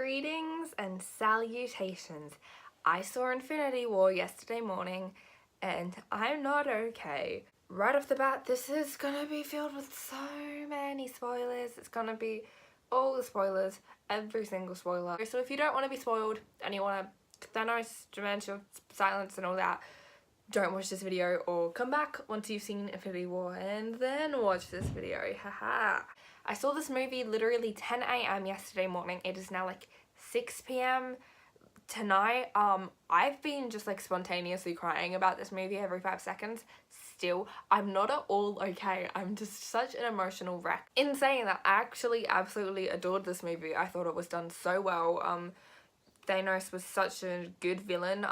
Greetings and salutations. I saw Infinity War yesterday morning and I'm not okay. Right off the bat, this is gonna be filled with so many spoilers. It's gonna be all the spoilers, every single spoiler. So if you don't want to be spoiled and you want to Thanos, dementia, silence and all that, don't watch this video, or come back once you've seen Infinity War and then watch this video. Haha. I saw this movie literally 10 AM yesterday morning. It is now like 6 PM tonight. I've been just like spontaneously crying about this movie every 5 seconds. Still, I'm not at all okay. I'm just such an emotional wreck. In saying that, I actually absolutely adored this movie. I thought it was done so well. Thanos was such a good villain.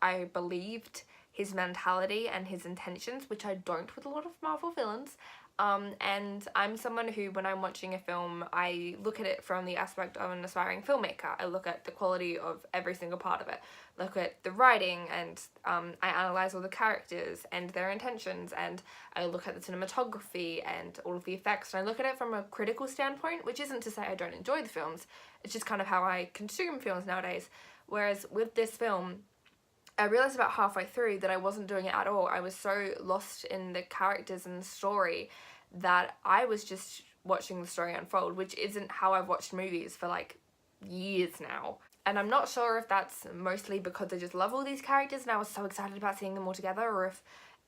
I believed his mentality and his intentions, which I don't with a lot of Marvel villains. And I'm someone who, when I'm watching a film, I look at it from the aspect of an aspiring filmmaker. I look at the quality of every single part of it, look at the writing, and I analyze all the characters and their intentions, and I look at the cinematography and all of the effects, and I look at it from a critical standpoint, which isn't to say I don't enjoy the films. It's just kind of how I consume films nowadays. Whereas with this film, I realised about halfway through that I wasn't doing it at all. I was so lost in the characters and the story that I was just watching the story unfold, which isn't how I've watched movies for like years now. And I'm not sure if that's mostly because I just love all these characters and I was so excited about seeing them all together, or if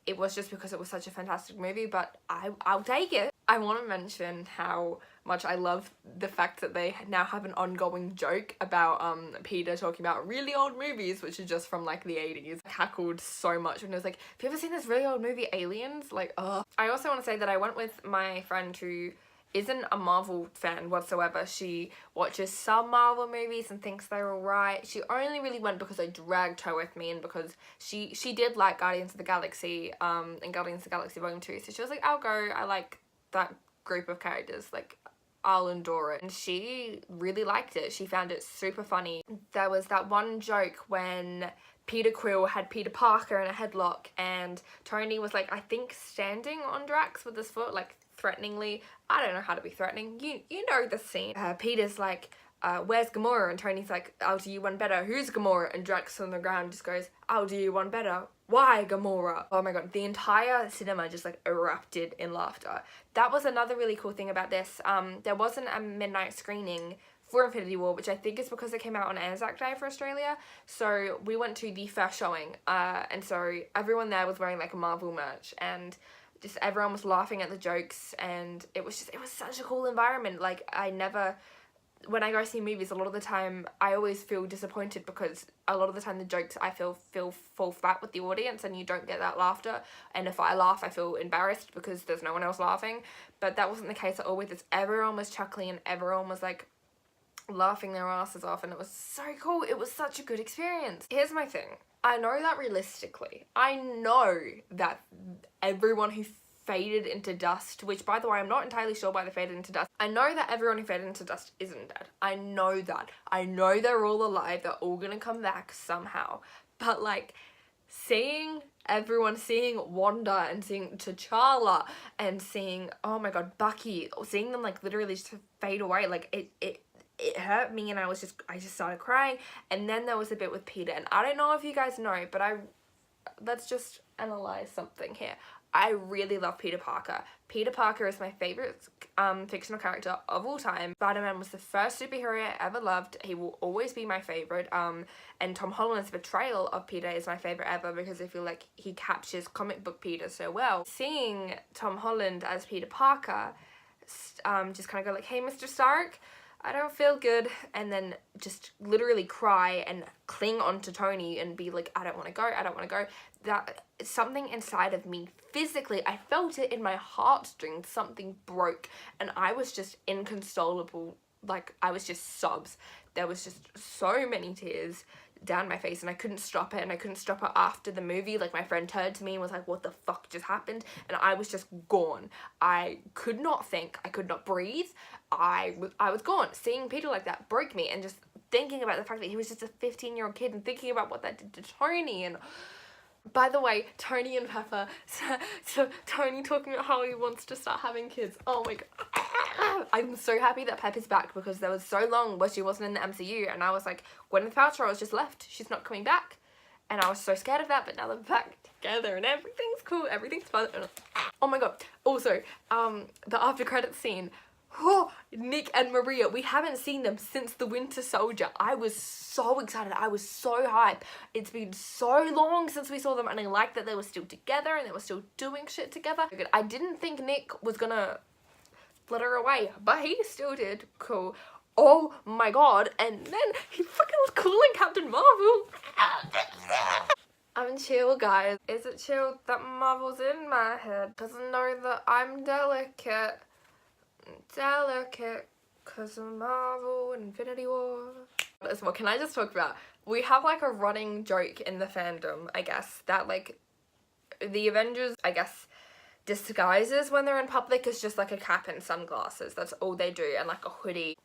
it was just because it was such a fantastic movie, but I'll take it. I want to mention how much I love the fact that they now have an ongoing joke about Peter talking about really old movies, which is just from like the 80s. I cackled so much when it was like, have you ever seen this really old movie, Aliens? Like, ugh. I also want to say that I went with my friend who isn't a Marvel fan whatsoever. She watches some Marvel movies and thinks they're alright. She only really went because I dragged her with me, and because she did like Guardians of the Galaxy and Guardians of the Galaxy Volume 2, so she was like, I'll go, I like that group of characters, like I'll endure it. And she really liked it. She found it super funny. There was that one joke when Peter Quill had Peter Parker in a headlock and Tony was like, I think standing on Drax with his foot, like threateningly. I don't know how to be threatening. You know the scene. Peter's like, where's Gamora? And Tony's like, I'll do you one better. Who's Gamora? And Drax on the ground just goes, I'll do you one better. Why Gamora? Oh my god, the entire cinema just like erupted in laughter. That was another really cool thing about this. There wasn't a midnight screening for Infinity War, which I think is because it came out on Anzac Day for Australia. So we went to the first showing, and so everyone there was wearing like a Marvel merch, and just everyone was laughing at the jokes, and it was such a cool environment. Like, when I go see movies, a lot of the time I always feel disappointed because a lot of the time the jokes I feel fall flat with the audience and you don't get that laughter, and if I laugh I feel embarrassed because there's no one else laughing. But that wasn't the case at all with this. Everyone was chuckling and everyone was like laughing their asses off, and it was so cool. It was such a good experience. Here's my thing. I know that realistically, I know that everyone who faded into dust, which by the way, I'm not entirely sure why they faded into dust. I know that everyone who faded into dust isn't dead. I know that. I know they're all alive. They're all gonna come back somehow. But like, seeing Wanda and seeing T'Challa and seeing, oh my god, Bucky, seeing them like literally just fade away, like it hurt me, and I just started crying. And then there was a bit with Peter, and I don't know if you guys know, but let's just analyze something here. I really love Peter Parker. Peter Parker is my favourite fictional character of all time. Spider-Man was the first superhero I ever loved. He will always be my favourite. And Tom Holland's portrayal of Peter is my favourite ever because I feel like he captures comic book Peter so well. Seeing Tom Holland as Peter Parker, just kind of go like, hey Mr. Stark, I don't feel good, and then just literally cry and cling onto Tony and be like, I don't want to go, I don't want to go. That something inside of me physically, I felt it in my heartstrings, something broke, and I was just inconsolable. Like, I was just sobs. There was just so many tears down my face, and I couldn't stop it, and I couldn't stop it after the movie. Like, my friend turned to me and was like, what the fuck just happened? And I was just gone. I could not think, I could not breathe. I was gone. Seeing Peter like that broke me, and just thinking about the fact that he was just a 15-year-old kid and thinking about what that did to Tony. And by the way, Tony and Pepper, so Tony talking about how he wants to start having kids. Oh my god. I'm so happy that Pep is back, because there was so long where she wasn't in the MCU, and I was like, Gwyneth Paltrow has just left. She's not coming back. And I was so scared of that, but now they're back together and everything's cool, everything's fun. Oh my god. Also, the after credits scene. Oh, Nick and Maria, we haven't seen them since The Winter Soldier. I was so excited. I was so hyped. It's been so long since we saw them, and I like that they were still together and they were still doing shit together. I didn't think Nick was gonna let her away, but he still did. Cool. Oh my god, and then he fucking was calling Captain Marvel. I'm chill, guys. Is it chill that Marvel's in my head? Doesn't know that I'm delicate. Cause of Marvel and Infinity War. What can I just talk about? We have like a running joke in the fandom, I guess, that like the Avengers, I guess, disguises when they're in public is just like a cap and sunglasses. That's all they do, and like a hoodie.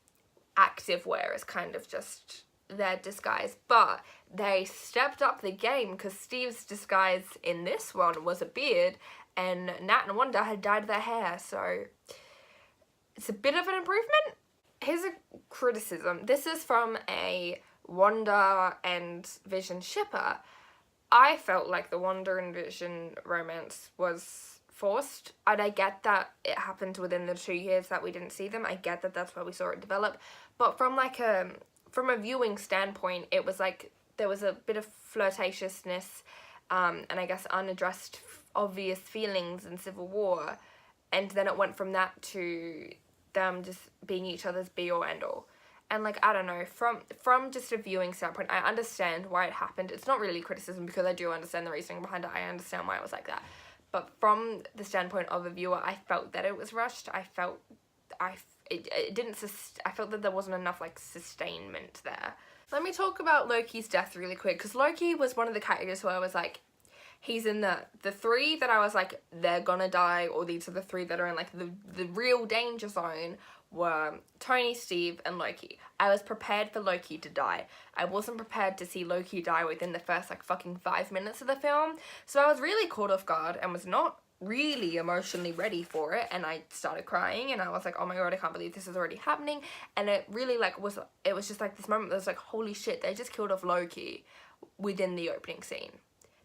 Active wear is kind of just their disguise, but they stepped up the game because Steve's disguise in this one was a beard, and Nat and Wanda had dyed their hair, so it's a bit of an improvement. Here's a criticism. This is from a Wanda and Vision shipper. I felt like the Wanda and Vision romance was forced, and I get that it happened within the 2 years that we didn't see them. I get that that's where we saw it develop, but from like from a viewing standpoint, it was like there was a bit of flirtatiousness, and I guess unaddressed obvious feelings in Civil War, and then it went from that to them just being each other's be all end all. And like, I don't know, from just a viewing standpoint, I understand why it happened. It's not really criticism because I do understand the reasoning behind it. I understand why it was like that. But from the standpoint of a viewer, I felt that it was rushed. I felt that there wasn't enough like sustainment there. Let me talk about Loki's death really quick, because Loki was one of the characters who I was like, he's in the three that I was like, they're gonna die, or these are the three that are in like the real danger zone, were Tony, Steve, and Loki. I was prepared for Loki to die. I wasn't prepared to see Loki die within the first like fucking 5 minutes of the film. So I was really caught off guard and was not really emotionally ready for it, and I started crying, and I was like, oh my god, I can't believe this is already happening. And it really like was just like this moment that was like, holy shit, they just killed off Loki within the opening scene.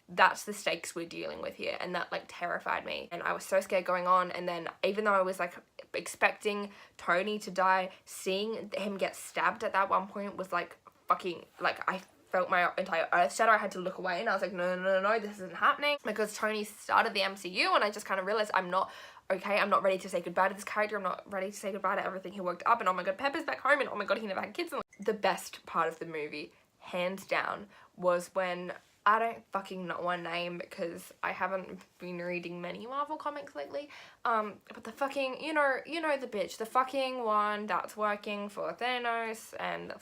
That's the stakes we're dealing with here, and that like terrified me, and I was so scared going on. And then even though I was like expecting Tony to die, seeing him get stabbed at that one point was like fucking, like I felt my entire earth shatter. I had to look away, and I was like, no, this isn't happening, because Tony started the MCU, and I just kind of realized I'm not okay, I'm not ready to say goodbye to this character, I'm not ready to say goodbye to everything he worked up, and oh my god, Pepper's back home, and oh my god, he never had kids. And the best part of the movie, hands down, was when, I don't fucking know her name because I haven't been reading many Marvel comics lately, but the fucking, you know the bitch, the fucking one that's working for Thanos, and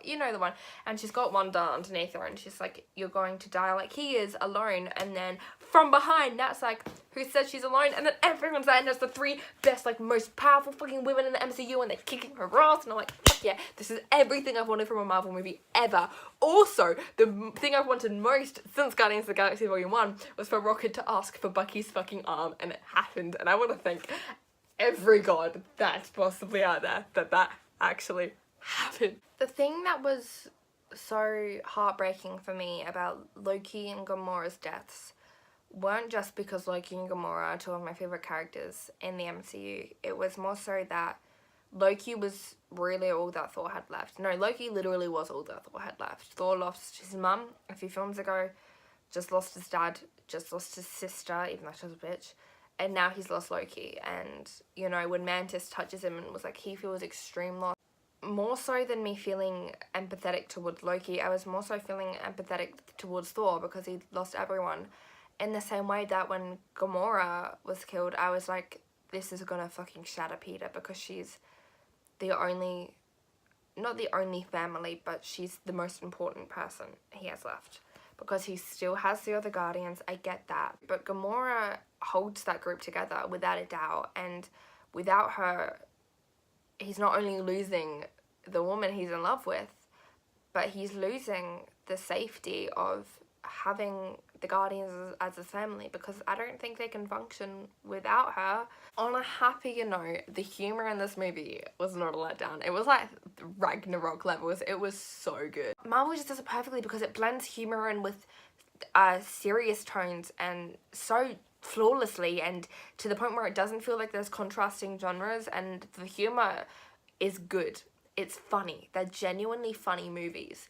you know the one, and she's got Wanda underneath her, and she's like, you're going to die like he is, alone. And then from behind, that's like, who says she's alone? And then everyone's there, and there's the three best, like, most powerful fucking women in the MCU, and they're kicking her ass, and I'm like, fuck yeah, this is everything I've wanted from a Marvel movie ever. Also, the thing I've wanted most since Guardians of the Galaxy Volume 1 was for Rocket to ask for Bucky's fucking arm, and it happened, and I want to thank every god that's possibly out there that actually happened. The thing that was so heartbreaking for me about Loki and Gamora's deaths weren't just because Loki and Gamora are two of my favourite characters in the MCU. It was more so that Loki was really all that Thor had left. No, Loki literally was all that Thor had left. Thor lost his mum a few films ago, just lost his dad, just lost his sister, even though she was a bitch, and now he's lost Loki. And, you know, when Mantis touches him and was like, he feels extreme loss. More so than me feeling empathetic towards Loki, I was more so feeling empathetic towards Thor because he lost everyone. In the same way that when Gamora was killed, I was like, this is gonna fucking shatter Peter, because she's the only, not the only family, but she's the most important person he has left. Because he still has the other Guardians, I get that. But Gamora holds that group together without a doubt, and without her, he's not only losing the woman he's in love with, but he's losing the safety of having the Guardians as a family, because I don't think they can function without her. On a happier note, the humour in this movie was not a letdown. It was like Ragnarok levels. It was so good. Marvel just does it perfectly because it blends humour in with serious tones, and so flawlessly, and to the point where it doesn't feel like there's contrasting genres, and the humour is good. It's funny. They're genuinely funny movies.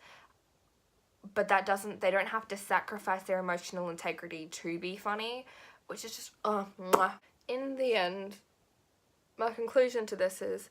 But they don't have to sacrifice their emotional integrity to be funny, which is just, mwah. In the end, my conclusion to this is,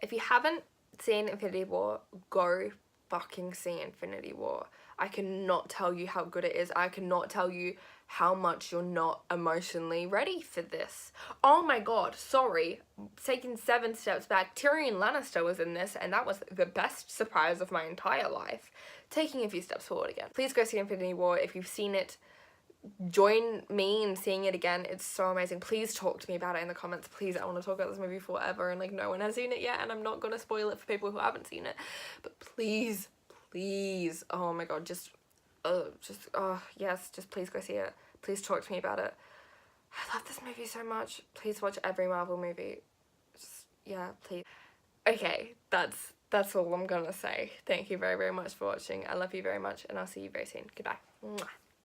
if you haven't seen Infinity War, go fucking see Infinity War. I cannot tell you how good it is. I cannot tell you how much you're not emotionally ready for this. Oh my god, sorry. Taking 7 steps back, Tyrion Lannister was in this, and that was the best surprise of my entire life. Taking a few steps forward again. Please go see Infinity War. If you've seen it, join me in seeing it again. It's so amazing. Please talk to me about it in the comments. Please, I want to talk about this movie forever, and like no one has seen it yet, and I'm not gonna spoil it for people who haven't seen it. But please, oh my god, yes, just please go see it. Please talk to me about it. I love this movie so much. Please watch every Marvel movie. Yeah, please. Okay, that's all I'm gonna say. Thank you very, very much for watching. I love you very much, and I'll see you very soon. Goodbye. Mwah.